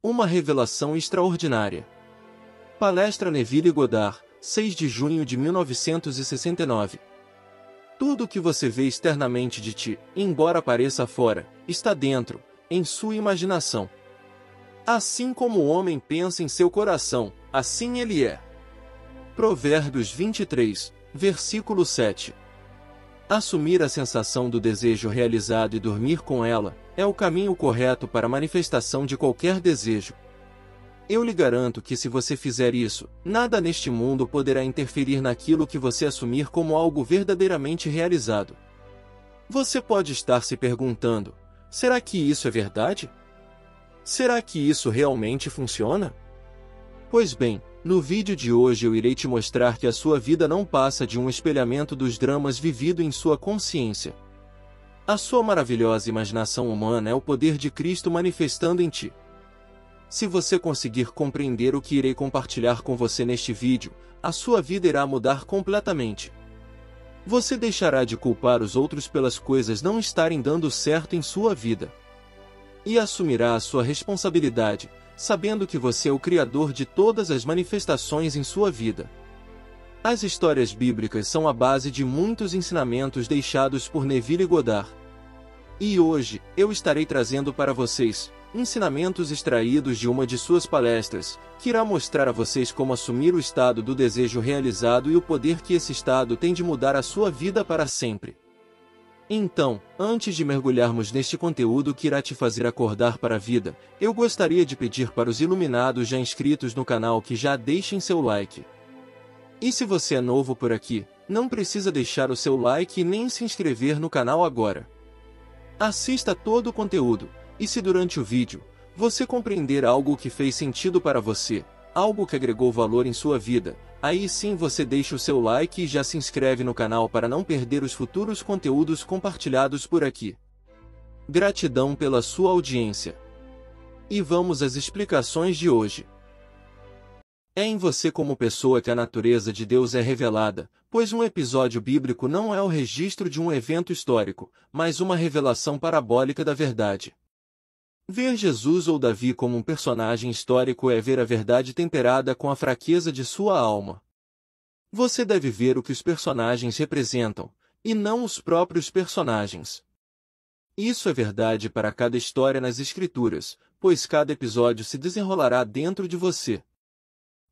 Uma revelação extraordinária. Palestra Neville Goddard, 6 de junho de 1969. Tudo o que você vê externamente de ti, embora pareça fora, está dentro, em sua imaginação. Assim como o homem pensa em seu coração, assim ele é. Provérbios 23, versículo 7. Assumir a sensação do desejo realizado e dormir com ela, é o caminho correto para a manifestação de qualquer desejo. Eu lhe garanto que se você fizer isso, nada neste mundo poderá interferir naquilo que você assumir como algo verdadeiramente realizado. Você pode estar se perguntando, será que isso é verdade? Será que isso realmente funciona? Pois bem, no vídeo de hoje eu irei te mostrar que a sua vida não passa de um espelhamento dos dramas vividos em sua consciência. A sua maravilhosa imaginação humana é o poder de Cristo manifestando em ti. Se você conseguir compreender o que irei compartilhar com você neste vídeo, a sua vida irá mudar completamente. Você deixará de culpar os outros pelas coisas não estarem dando certo em sua vida. E assumirá a sua responsabilidade, sabendo que você é o Criador de todas as manifestações em sua vida. As histórias bíblicas são a base de muitos ensinamentos deixados por Neville Goddard. E hoje, eu estarei trazendo para vocês ensinamentos extraídos de uma de suas palestras, que irá mostrar a vocês como assumir o estado do desejo realizado e o poder que esse estado tem de mudar a sua vida para sempre. Então, antes de mergulharmos neste conteúdo que irá te fazer acordar para a vida, eu gostaria de pedir para os iluminados já inscritos no canal que já deixem seu like. E se você é novo por aqui, não precisa deixar o seu like e nem se inscrever no canal agora. Assista todo o conteúdo, e se durante o vídeo, você compreender algo que fez sentido para você, algo que agregou valor em sua vida, aí sim você deixa o seu like e já se inscreve no canal para não perder os futuros conteúdos compartilhados por aqui. Gratidão pela sua audiência. E vamos às explicações de hoje. É em você como pessoa que a natureza de Deus é revelada, pois um episódio bíblico não é o registro de um evento histórico, mas uma revelação parabólica da verdade. Ver Jesus ou Davi como um personagem histórico é ver a verdade temperada com a fraqueza de sua alma. Você deve ver o que os personagens representam, e não os próprios personagens. Isso é verdade para cada história nas Escrituras, pois cada episódio se desenrolará dentro de você.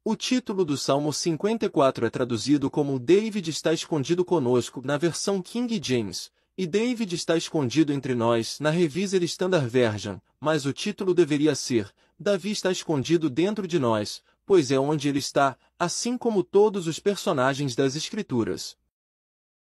O título do Salmo 54 é traduzido como David está escondido conosco na versão King James, e David está escondido entre nós na Revised Standard Version, mas o título deveria ser Davi está escondido dentro de nós, pois é onde ele está, assim como todos os personagens das Escrituras.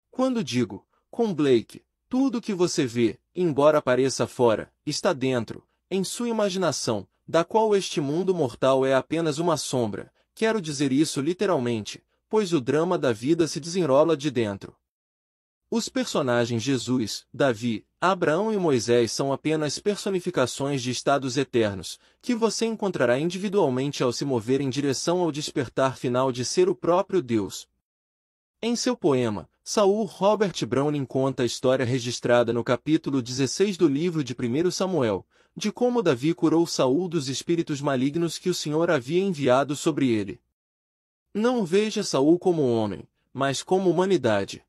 Quando digo, com Blake, tudo o que você vê, embora pareça fora, está dentro, em sua imaginação, da qual este mundo mortal é apenas uma sombra, quero dizer isso literalmente, pois o drama da vida se desenrola de dentro. Os personagens Jesus, Davi, Abraão e Moisés são apenas personificações de estados eternos, que você encontrará individualmente ao se mover em direção ao despertar final de ser o próprio Deus. Em seu poema, Saul Robert Browning conta a história registrada no capítulo 16 do livro de 1 Samuel, de como Davi curou Saul dos espíritos malignos que o Senhor havia enviado sobre ele. Não veja Saul como homem, mas como humanidade.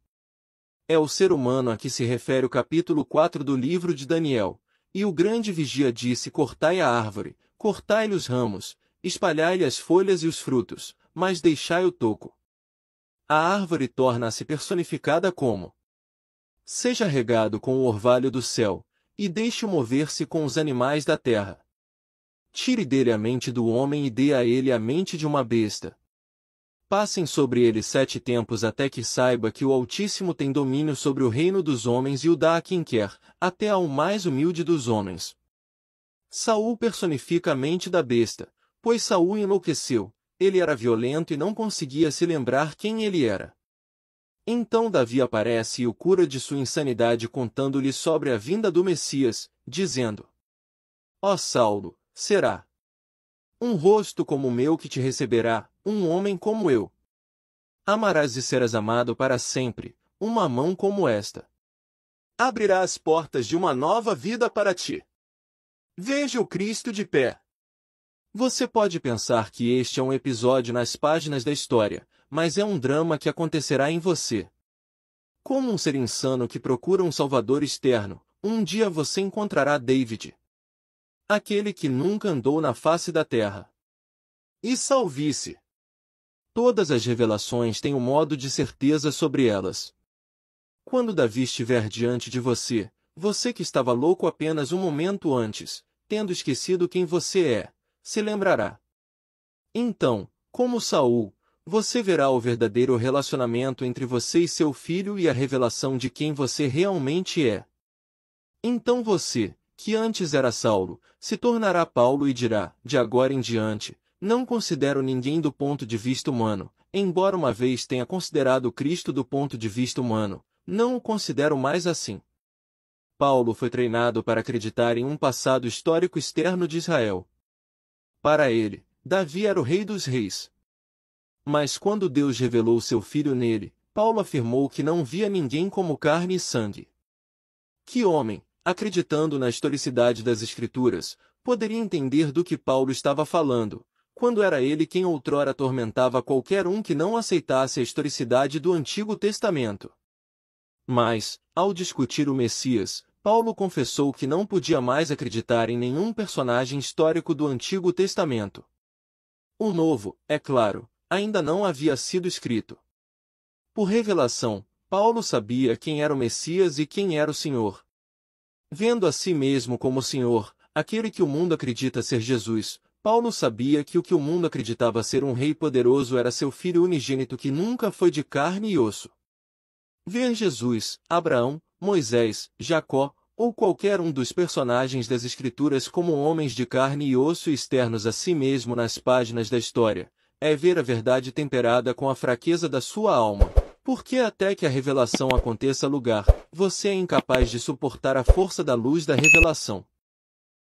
É o ser humano a que se refere o capítulo 4 do livro de Daniel, e o grande vigia disse: cortai a árvore, cortai-lhe os ramos, espalhai-lhe as folhas e os frutos, mas deixai o toco. A árvore torna-se personificada como: seja regado com o orvalho do céu, e deixe-o mover-se com os animais da terra. Tire dele a mente do homem e dê a ele a mente de uma besta. Passem sobre ele 7 tempos até que saiba que o Altíssimo tem domínio sobre o reino dos homens e o dá a quem quer, até ao mais humilde dos homens. Saul personifica a mente da besta, pois Saul enlouqueceu, ele era violento e não conseguia se lembrar quem ele era. Então Davi aparece e o cura de sua insanidade contando-lhe sobre a vinda do Messias, dizendo: ó Saulo, será um rosto como o meu que te receberá, um homem como eu. Amarás e serás amado para sempre, uma mão como esta abrirá as portas de uma nova vida para ti. Veja o Cristo de pé. Você pode pensar que este é um episódio nas páginas da história, mas é um drama que acontecerá em você. Como um ser insano que procura um salvador externo, um dia você encontrará David, aquele que nunca andou na face da terra. E salve-se! Todas as revelações têm um modo de certeza sobre elas. Quando Davi estiver diante de você, você que estava louco apenas um momento antes, tendo esquecido quem você é, se lembrará. Então, como Saul, você verá o verdadeiro relacionamento entre você e seu filho e a revelação de quem você realmente é. Então você, que antes era Saulo, se tornará Paulo e dirá, de agora em diante, não considero ninguém do ponto de vista humano, embora uma vez tenha considerado Cristo do ponto de vista humano, não o considero mais assim. Paulo foi treinado para acreditar em um passado histórico externo de Israel. Para ele, Davi era o rei dos reis. Mas quando Deus revelou seu filho nele, Paulo afirmou que não via ninguém como carne e sangue. Que homem, acreditando na historicidade das Escrituras, poderia entender do que Paulo estava falando, quando era ele quem outrora atormentava qualquer um que não aceitasse a historicidade do Antigo Testamento? Mas, ao discutir o Messias, Paulo confessou que não podia mais acreditar em nenhum personagem histórico do Antigo Testamento. O Novo, é claro, ainda não havia sido escrito. Por revelação, Paulo sabia quem era o Messias e quem era o Senhor. Vendo a si mesmo como Senhor, aquele que o mundo acredita ser Jesus, Paulo sabia que o que o mundo acreditava ser um rei poderoso era seu filho unigênito que nunca foi de carne e osso. Ver Jesus, Abraão, Moisés, Jacó, ou qualquer um dos personagens das Escrituras como homens de carne e osso externos a si mesmo nas páginas da história, é ver a verdade temperada com a fraqueza da sua alma, porque até que a revelação aconteça lugar, você é incapaz de suportar a força da luz da revelação.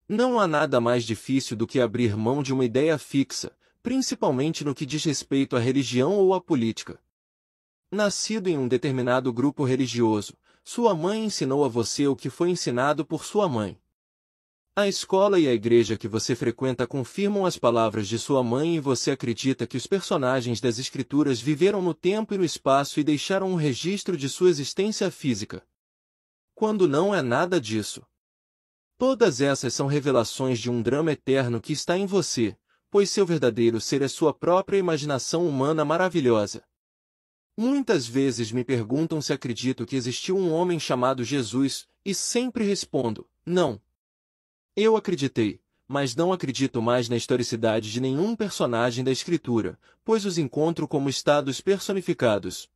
Não há nada mais difícil do que abrir mão de uma ideia fixa, principalmente no que diz respeito à religião ou à política. Nascido em um determinado grupo religioso, sua mãe ensinou a você o que foi ensinado por sua mãe. A escola e a igreja que você frequenta confirmam as palavras de sua mãe e você acredita que os personagens das Escrituras viveram no tempo e no espaço e deixaram um registro de sua existência física. Quando não é nada disso. Todas essas são revelações de um drama eterno que está em você, pois seu verdadeiro ser é sua própria imaginação humana maravilhosa. Muitas vezes me perguntam se acredito que existiu um homem chamado Jesus, e sempre respondo, não. Eu acreditei, mas não acredito mais na historicidade de nenhum personagem da Escritura, pois os encontro como estados personificados.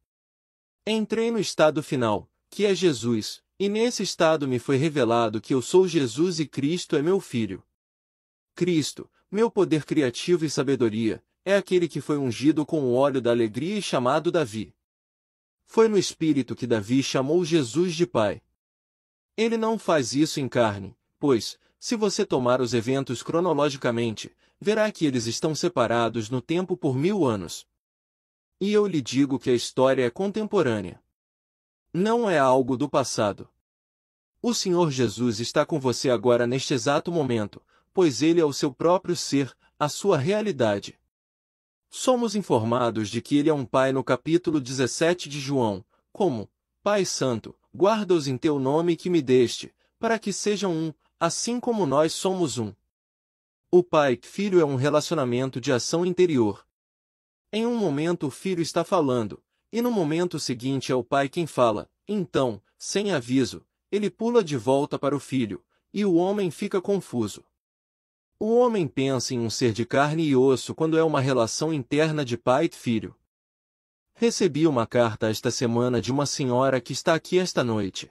Entrei no estado final, que é Jesus, e nesse estado me foi revelado que eu sou Jesus e Cristo é meu Filho. Cristo, meu poder criativo e sabedoria, é aquele que foi ungido com o óleo da alegria e chamado Davi. Foi no Espírito que Davi chamou Jesus de Pai. Ele não faz isso em carne, pois, se você tomar os eventos cronologicamente, verá que eles estão separados no tempo por 1000 anos. E eu lhe digo que a história é contemporânea. Não é algo do passado. O Senhor Jesus está com você agora neste exato momento, pois Ele é o seu próprio ser, a sua realidade. Somos informados de que Ele é um Pai no capítulo 17 de João, como, Pai Santo, guarda-os em teu nome que me deste, para que sejam um, assim como nós somos um. O pai-filho é um relacionamento de ação interior. Em um momento o filho está falando, e no momento seguinte é o pai quem fala, então, sem aviso, ele pula de volta para o filho, e o homem fica confuso. O homem pensa em um ser de carne e osso quando é uma relação interna de pai e filho. Recebi uma carta esta semana de uma senhora que está aqui esta noite.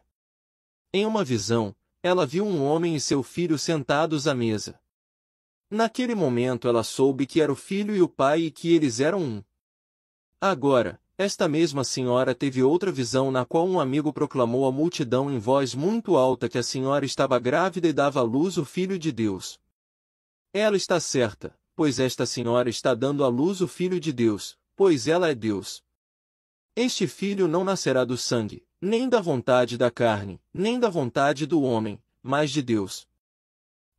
Em uma visão, ela viu um homem e seu filho sentados à mesa. Naquele momento ela soube que era o filho e o pai e que eles eram um. Agora, esta mesma senhora teve outra visão na qual um amigo proclamou à multidão em voz muito alta que a senhora estava grávida e dava à luz o Filho de Deus. Ela está certa, pois esta senhora está dando à luz o Filho de Deus, pois ela é Deus. Este filho não nascerá do sangue, nem da vontade da carne, nem da vontade do homem, mas de Deus.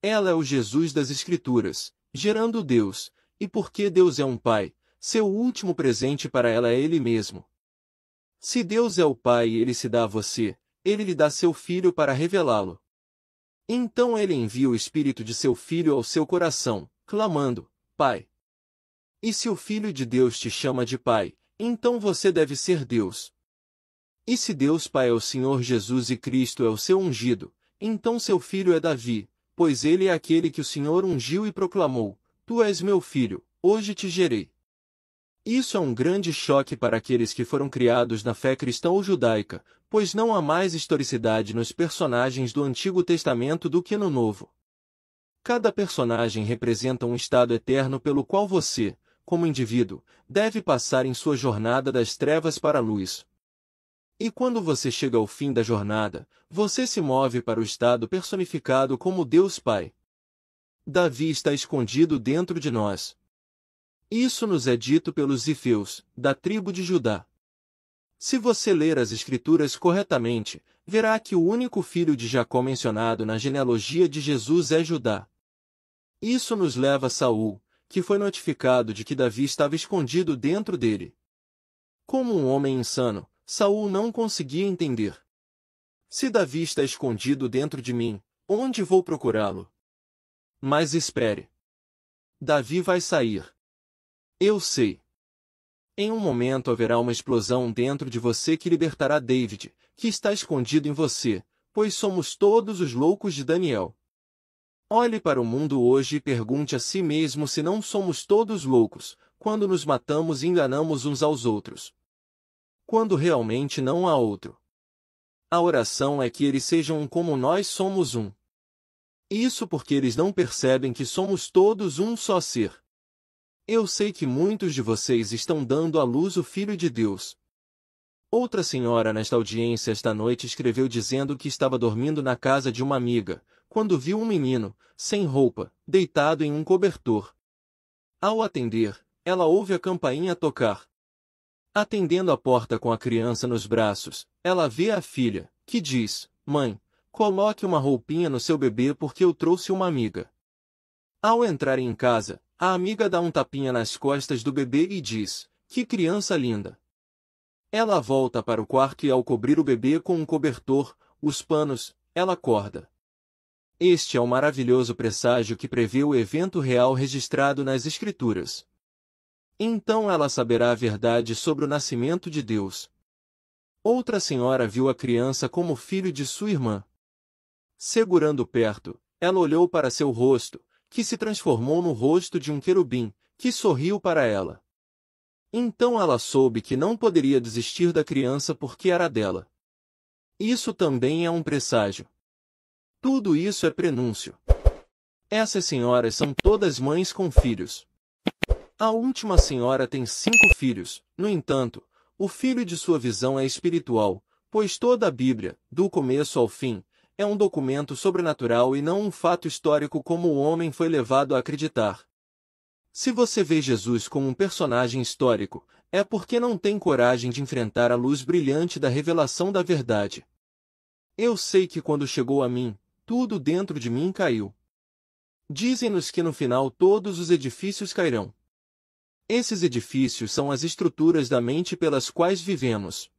Ela é o Jesus das Escrituras, gerando Deus, e porque Deus é um Pai, seu último presente para ela é Ele mesmo. Se Deus é o Pai e Ele se dá a você, Ele lhe dá seu Filho para revelá-lo. Então Ele envia o Espírito de seu Filho ao seu coração, clamando, Pai. E se o Filho de Deus te chama de Pai, então você deve ser Deus. E se Deus Pai é o Senhor Jesus e Cristo é o seu ungido, então seu filho é Davi, pois ele é aquele que o Senhor ungiu e proclamou, Tu és meu filho, hoje te gerei. Isso é um grande choque para aqueles que foram criados na fé cristã ou judaica, pois não há mais historicidade nos personagens do Antigo Testamento do que no Novo. Cada personagem representa um estado eterno pelo qual você, como indivíduo, deve passar em sua jornada das trevas para a luz. E quando você chega ao fim da jornada, você se move para o estado personificado como Deus Pai. Davi está escondido dentro de nós. Isso nos é dito pelos Zifeus, da tribo de Judá. Se você ler as Escrituras corretamente, verá que o único filho de Jacó mencionado na genealogia de Jesus é Judá. Isso nos leva a Saul, que foi notificado de que Davi estava escondido dentro dele. Como um homem insano, Saul não conseguia entender. Se Davi está escondido dentro de mim, onde vou procurá-lo? Mas espere. Davi vai sair. Eu sei. Em um momento haverá uma explosão dentro de você que libertará David, que está escondido em você, pois somos todos os loucos de Daniel. Olhe para o mundo hoje e pergunte a si mesmo se não somos todos loucos, quando nos matamos e enganamos uns aos outros. Quando realmente não há outro. A oração é que eles sejam um como nós somos um. Isso porque eles não percebem que somos todos um só ser. Eu sei que muitos de vocês estão dando à luz o Filho de Deus. Outra senhora nesta audiência esta noite escreveu dizendo que estava dormindo na casa de uma amiga, quando viu um menino, sem roupa, deitado em um cobertor. Ao atender, ela ouve a campainha tocar. Atendendo a porta com a criança nos braços, ela vê a filha, que diz, Mãe, coloque uma roupinha no seu bebê porque eu trouxe uma amiga. Ao entrar em casa, a amiga dá um tapinha nas costas do bebê e diz, que criança linda. Ela volta para o quarto e ao cobrir o bebê com um cobertor, os panos, ela acorda. Este é o maravilhoso presságio que prevê o evento real registrado nas Escrituras. Então ela saberá a verdade sobre o nascimento de Deus. Outra senhora viu a criança como filho de sua irmã. Segurando perto, ela olhou para seu rosto, que se transformou no rosto de um querubim, que sorriu para ela. Então ela soube que não poderia desistir da criança porque era dela. Isso também é um presságio. Tudo isso é prenúncio. Essas senhoras são todas mães com filhos. A última senhora tem 5 filhos, no entanto, o filho de sua visão é espiritual, pois toda a Bíblia, do começo ao fim, é um documento sobrenatural e não um fato histórico como o homem foi levado a acreditar. Se você vê Jesus como um personagem histórico, é porque não tem coragem de enfrentar a luz brilhante da revelação da verdade. Eu sei que quando chegou a mim, tudo dentro de mim caiu. Dizem-nos que no final todos os edifícios cairão. Esses edifícios são as estruturas da mente pelas quais vivemos.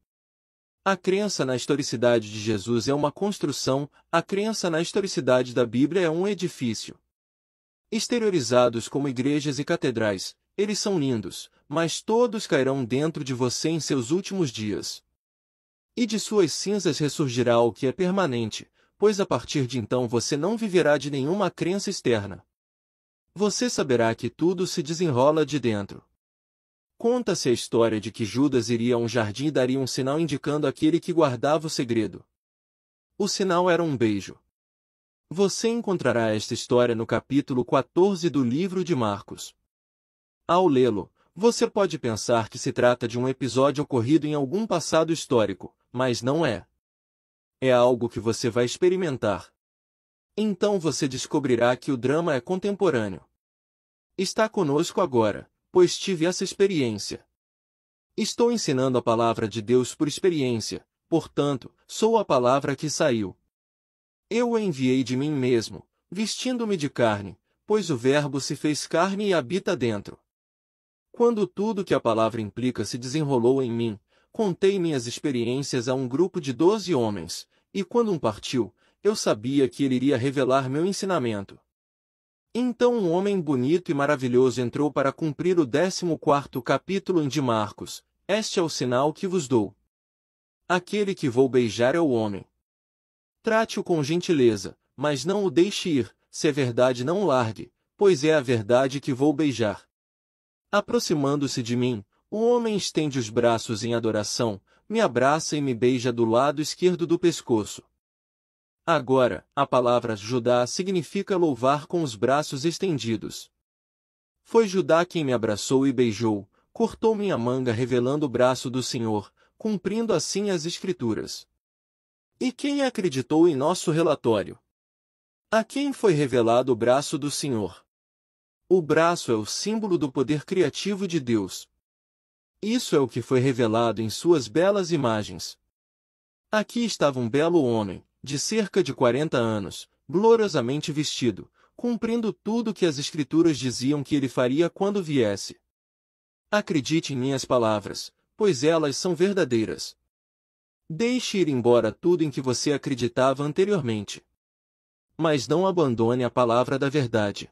A crença na historicidade de Jesus é uma construção, a crença na historicidade da Bíblia é um edifício. Exteriorizados como igrejas e catedrais, eles são lindos, mas todos cairão dentro de você em seus últimos dias. E de suas cinzas ressurgirá o que é permanente, pois a partir de então você não viverá de nenhuma crença externa. Você saberá que tudo se desenrola de dentro. Conta-se a história de que Judas iria a um jardim e daria um sinal indicando aquele que guardava o segredo. O sinal era um beijo. Você encontrará esta história no capítulo 14 do livro de Marcos. Ao lê-lo, você pode pensar que se trata de um episódio ocorrido em algum passado histórico, mas não é. É algo que você vai experimentar. Então você descobrirá que o drama é contemporâneo. Está conosco agora, pois tive essa experiência. Estou ensinando a palavra de Deus por experiência, portanto, sou a palavra que saiu. Eu o enviei de mim mesmo, vestindo-me de carne, pois o Verbo se fez carne e habita dentro. Quando tudo que a palavra implica se desenrolou em mim, contei minhas experiências a um grupo de 12 homens, e quando um partiu, eu sabia que ele iria revelar meu ensinamento. Então um homem bonito e maravilhoso entrou para cumprir o 14º capítulo de Marcos. Este é o sinal que vos dou. Aquele que vou beijar é o homem. Trate-o com gentileza, mas não o deixe ir, se é verdade não o largue, pois é a verdade que vou beijar. Aproximando-se de mim, o homem estende os braços em adoração, me abraça e me beija do lado esquerdo do pescoço. Agora, a palavra Judá significa louvar com os braços estendidos. Foi Judá quem me abraçou e beijou, cortou minha manga revelando o braço do Senhor, cumprindo assim as Escrituras. E quem acreditou em nosso relatório? A quem foi revelado o braço do Senhor? O braço é o símbolo do poder criativo de Deus. Isso é o que foi revelado em suas belas imagens. Aqui estava um belo homem, de cerca de 40 anos, gloriosamente vestido, cumprindo tudo que as Escrituras diziam que ele faria quando viesse. Acredite em minhas palavras, pois elas são verdadeiras. Deixe ir embora tudo em que você acreditava anteriormente. Mas não abandone a palavra da verdade.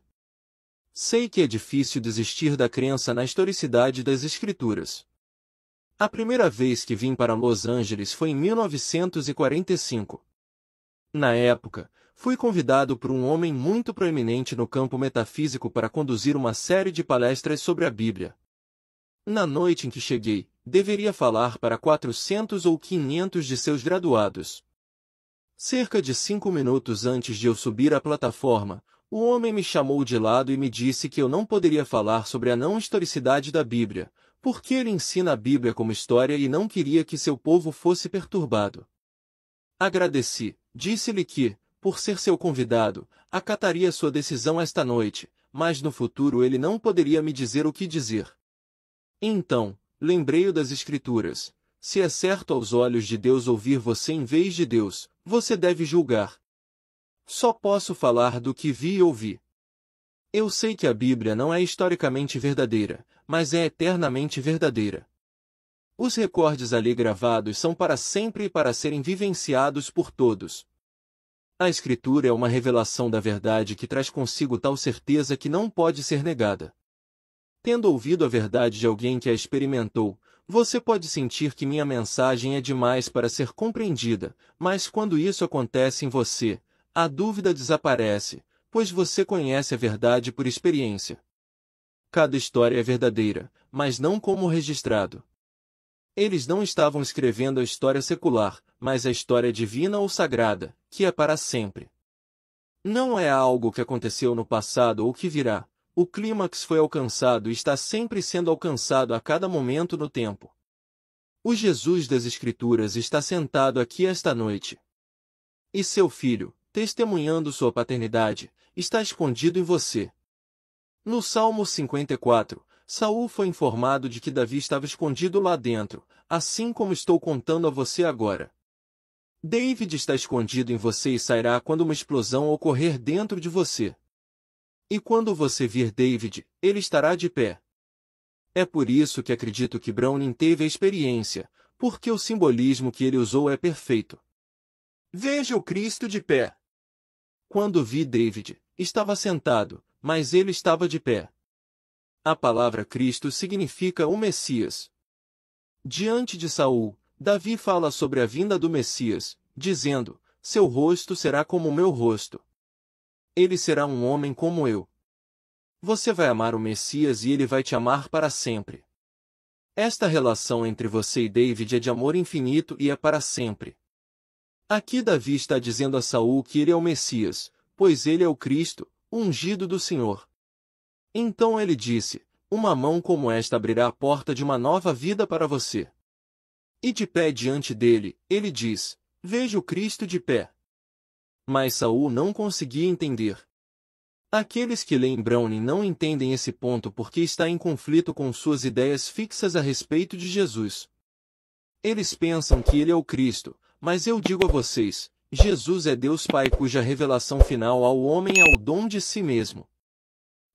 Sei que é difícil desistir da crença na historicidade das Escrituras. A primeira vez que vim para Los Angeles foi em 1945. Na época, fui convidado por um homem muito proeminente no campo metafísico para conduzir uma série de palestras sobre a Bíblia. Na noite em que cheguei, deveria falar para 400 ou 500 de seus graduados. Cerca de 5 minutos antes de eu subir à plataforma, o homem me chamou de lado e me disse que eu não poderia falar sobre a não-historicidade da Bíblia, porque ele ensina a Bíblia como história e não queria que seu povo fosse perturbado. Agradeci, disse-lhe que, por ser seu convidado, acataria sua decisão esta noite, mas no futuro ele não poderia me dizer o que dizer. Então, lembrei-o das Escrituras. Se é certo aos olhos de Deus ouvir você em vez de Deus, você deve julgar. Só posso falar do que vi e ouvi. Eu sei que a Bíblia não é historicamente verdadeira, mas é eternamente verdadeira. Os recordes ali gravados são para sempre e para serem vivenciados por todos. A Escritura é uma revelação da verdade que traz consigo tal certeza que não pode ser negada. Tendo ouvido a verdade de alguém que a experimentou, você pode sentir que minha mensagem é demais para ser compreendida, mas quando isso acontece em você, a dúvida desaparece, pois você conhece a verdade por experiência. Cada história é verdadeira, mas não como registrado. Eles não estavam escrevendo a história secular, mas a história divina ou sagrada, que é para sempre. Não é algo que aconteceu no passado ou que virá. O clímax foi alcançado e está sempre sendo alcançado a cada momento no tempo. O Jesus das Escrituras está sentado aqui esta noite. E seu filho, testemunhando sua paternidade, está escondido em você. No Salmo 54, Saul foi informado de que Davi estava escondido lá dentro, assim como estou contando a você agora. David está escondido em você e sairá quando uma explosão ocorrer dentro de você. E quando você vir David, ele estará de pé. É por isso que acredito que Browning teve a experiência, porque o simbolismo que ele usou é perfeito. Veja o Cristo de pé. Quando vi David, estava sentado, mas ele estava de pé. A palavra Cristo significa o Messias. Diante de Saul, Davi fala sobre a vinda do Messias, dizendo: seu rosto será como o meu rosto. Ele será um homem como eu. Você vai amar o Messias e ele vai te amar para sempre. Esta relação entre você e David é de amor infinito e é para sempre. Aqui Davi está dizendo a Saul que ele é o Messias, pois ele é o Cristo, o ungido do Senhor. Então ele disse: uma mão como esta abrirá a porta de uma nova vida para você. E de pé diante dele, ele diz: veja o Cristo de pé. Mas Saul não conseguia entender. Aqueles que leem Browning não entendem esse ponto porque está em conflito com suas ideias fixas a respeito de Jesus. Eles pensam que ele é o Cristo, mas eu digo a vocês, Jesus é Deus Pai cuja revelação final ao homem é o dom de si mesmo.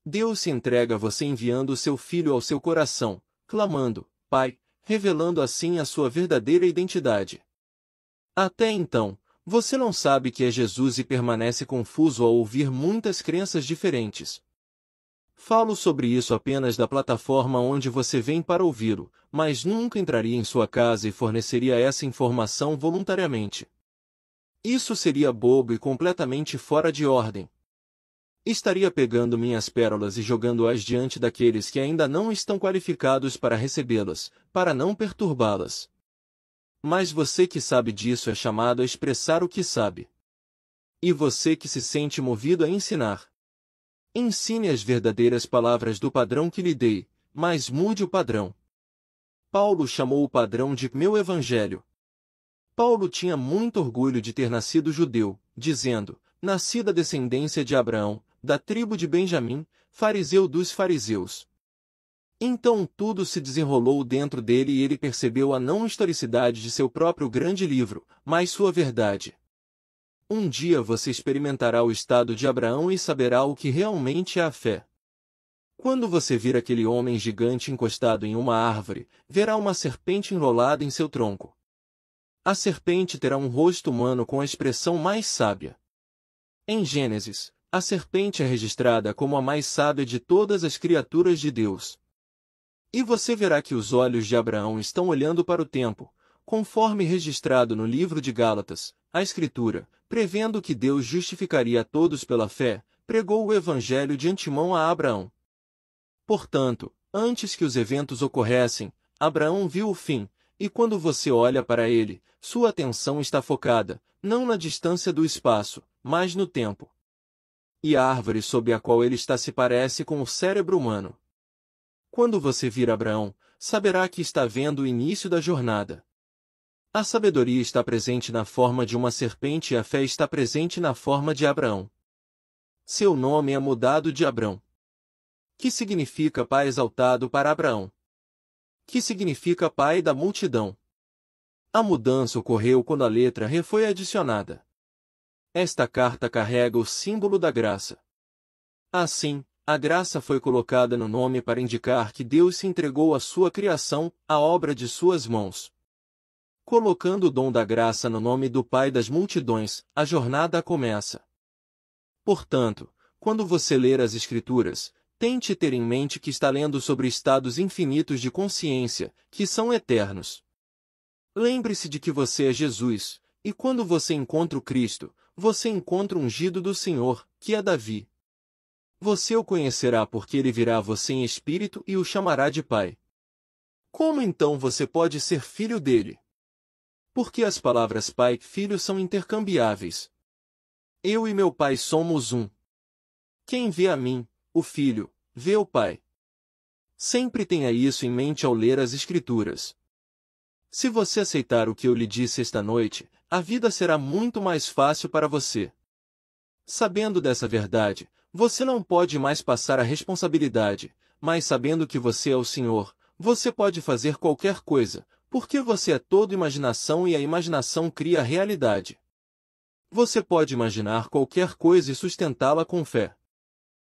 Deus se entrega a você enviando o seu Filho ao seu coração, clamando, Pai, revelando assim a sua verdadeira identidade. Até então, você não sabe que é Jesus e permanece confuso ao ouvir muitas crenças diferentes. Falo sobre isso apenas da plataforma onde você vem para ouvi-lo, mas nunca entraria em sua casa e forneceria essa informação voluntariamente. Isso seria bobo e completamente fora de ordem. Estaria pegando minhas pérolas e jogando-as diante daqueles que ainda não estão qualificados para recebê-las, para não perturbá-las. Mas você que sabe disso é chamado a expressar o que sabe. E você que se sente movido a ensinar. Ensine as verdadeiras palavras do padrão que lhe dei, mas mude o padrão. Paulo chamou o padrão de meu evangelho. Paulo tinha muito orgulho de ter nascido judeu, dizendo, nasci da descendência de Abraão, da tribo de Benjamim, fariseu dos fariseus. Então tudo se desenrolou dentro dele e ele percebeu a não historicidade de seu próprio grande livro, mas sua verdade. Um dia você experimentará o estado de Abraão e saberá o que realmente é a fé. Quando você vir aquele homem gigante encostado em uma árvore, verá uma serpente enrolada em seu tronco. A serpente terá um rosto humano com a expressão mais sábia. Em Gênesis, a serpente é registrada como a mais sábia de todas as criaturas de Deus. E você verá que os olhos de Abraão estão olhando para o tempo, conforme registrado no livro de Gálatas, a Escritura, prevendo que Deus justificaria a todos pela fé, pregou o Evangelho de antemão a Abraão. Portanto, antes que os eventos ocorressem, Abraão viu o fim, e quando você olha para ele, sua atenção está focada, não na distância do espaço, mas no tempo. E a árvore sob a qual ele está se parece com o cérebro humano. Quando você vir Abraão, saberá que está vendo o início da jornada. A sabedoria está presente na forma de uma serpente e a fé está presente na forma de Abraão. Seu nome é mudado de Abrão, que significa pai exaltado para Abraão, que significa pai da multidão. A mudança ocorreu quando a letra R foi adicionada. Esta carta carrega o símbolo da graça. Assim, a graça foi colocada no nome para indicar que Deus se entregou à sua criação, a obra de suas mãos. Colocando o dom da graça no nome do Pai das multidões, a jornada começa. Portanto, quando você ler as Escrituras, tente ter em mente que está lendo sobre estados infinitos de consciência, que são eternos. Lembre-se de que você é Jesus, e quando você encontra o Cristo, você encontra o ungido do Senhor, que é Davi. Você o conhecerá porque ele virá a você em espírito e o chamará de Pai. Como então você pode ser filho dele? Porque as palavras pai e filho são intercambiáveis. Eu e meu pai somos um. Quem vê a mim, o filho, vê o pai. Sempre tenha isso em mente ao ler as Escrituras. Se você aceitar o que eu lhe disse esta noite, a vida será muito mais fácil para você. Sabendo dessa verdade, você não pode mais passar a responsabilidade, mas sabendo que você é o Senhor, você pode fazer qualquer coisa, porque você é toda imaginação e a imaginação cria a realidade. Você pode imaginar qualquer coisa e sustentá-la com fé.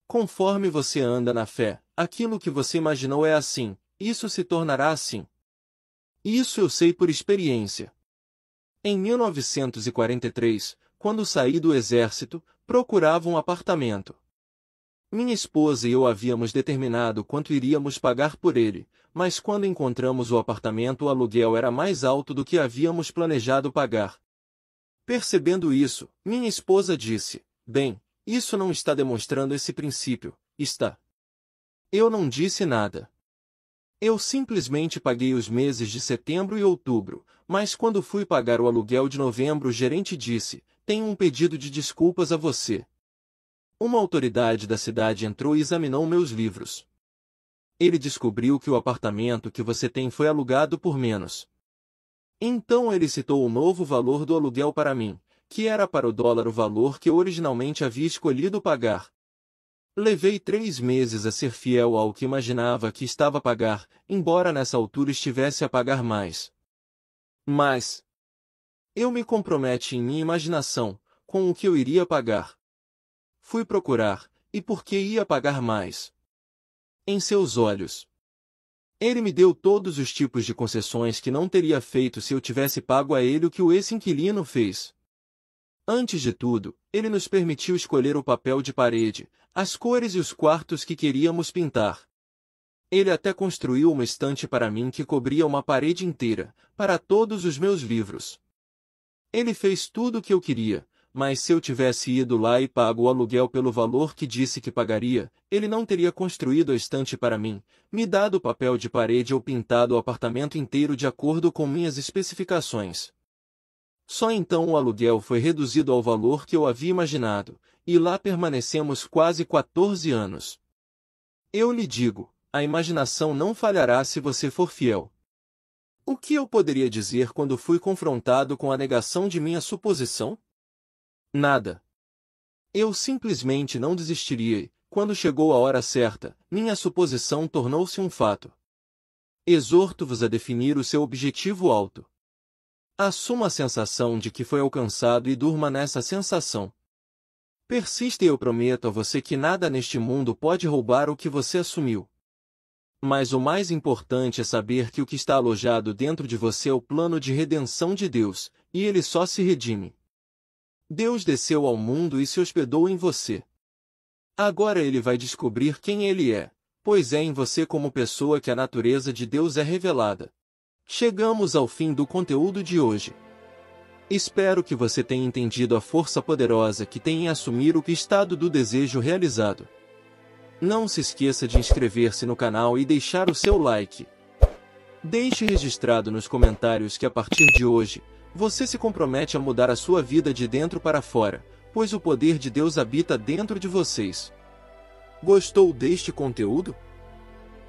Conforme você anda na fé, aquilo que você imaginou é assim, isso se tornará assim. Isso eu sei por experiência. Em 1943, quando saí do exército, procurava um apartamento. Minha esposa e eu havíamos determinado quanto iríamos pagar por ele, mas quando encontramos o apartamento o aluguel era mais alto do que havíamos planejado pagar. Percebendo isso, minha esposa disse, bem, isso não está demonstrando esse princípio, está. Eu não disse nada. Eu simplesmente paguei os meses de setembro e outubro, mas quando fui pagar o aluguel de novembro o gerente disse, tenho um pedido de desculpas a você. Uma autoridade da cidade entrou e examinou meus livros. Ele descobriu que o apartamento que você tem foi alugado por menos. Então ele citou o novo valor do aluguel para mim, que era para o dólar o valor que eu originalmente havia escolhido pagar. Levei 3 meses a ser fiel ao que imaginava que estava a pagar, embora nessa altura estivesse a pagar mais. Mas eu me comprometi em minha imaginação, com o que eu iria pagar. Fui procurar, e por que ia pagar mais? Em seus olhos. Ele me deu todos os tipos de concessões que não teria feito se eu tivesse pago a ele o que o ex-inquilino fez. Antes de tudo, ele nos permitiu escolher o papel de parede, as cores e os quartos que queríamos pintar. Ele até construiu uma estante para mim que cobria uma parede inteira, para todos os meus livros. Ele fez tudo o que eu queria, mas se eu tivesse ido lá e pago o aluguel pelo valor que disse que pagaria, ele não teria construído a estante para mim, me dado o papel de parede ou pintado o apartamento inteiro de acordo com minhas especificações. Só então o aluguel foi reduzido ao valor que eu havia imaginado, e lá permanecemos quase 14 anos. Eu lhe digo, a imaginação não falhará se você for fiel. O que eu poderia dizer quando fui confrontado com a negação de minha suposição? Nada. Eu simplesmente não desistiria e, quando chegou a hora certa, minha suposição tornou-se um fato. Exorto-vos a definir o seu objetivo alto. Assuma a sensação de que foi alcançado e durma nessa sensação. Persista e eu prometo a você que nada neste mundo pode roubar o que você assumiu. Mas o mais importante é saber que o que está alojado dentro de você é o plano de redenção de Deus, e ele só se redime. Deus desceu ao mundo e se hospedou em você. Agora ele vai descobrir quem ele é, pois é em você como pessoa que a natureza de Deus é revelada. Chegamos ao fim do conteúdo de hoje. Espero que você tenha entendido a força poderosa que tem em assumir o estado do desejo realizado. Não se esqueça de inscrever-se no canal e deixar o seu like. Deixe registrado nos comentários que a partir de hoje, você se compromete a mudar a sua vida de dentro para fora, pois o poder de Deus habita dentro de vocês. Gostou deste conteúdo?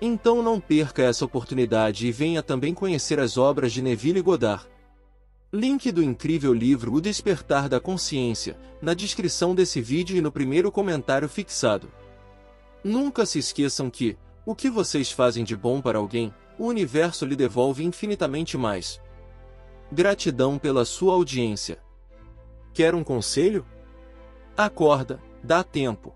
Então não perca essa oportunidade e venha também conhecer as obras de Neville Goddard. Link do incrível livro O Despertar da Consciência, na descrição desse vídeo e no primeiro comentário fixado. Nunca se esqueçam que, o que vocês fazem de bom para alguém, o universo lhe devolve infinitamente mais. Gratidão pela sua audiência. Quer um conselho? Acorda, dá tempo.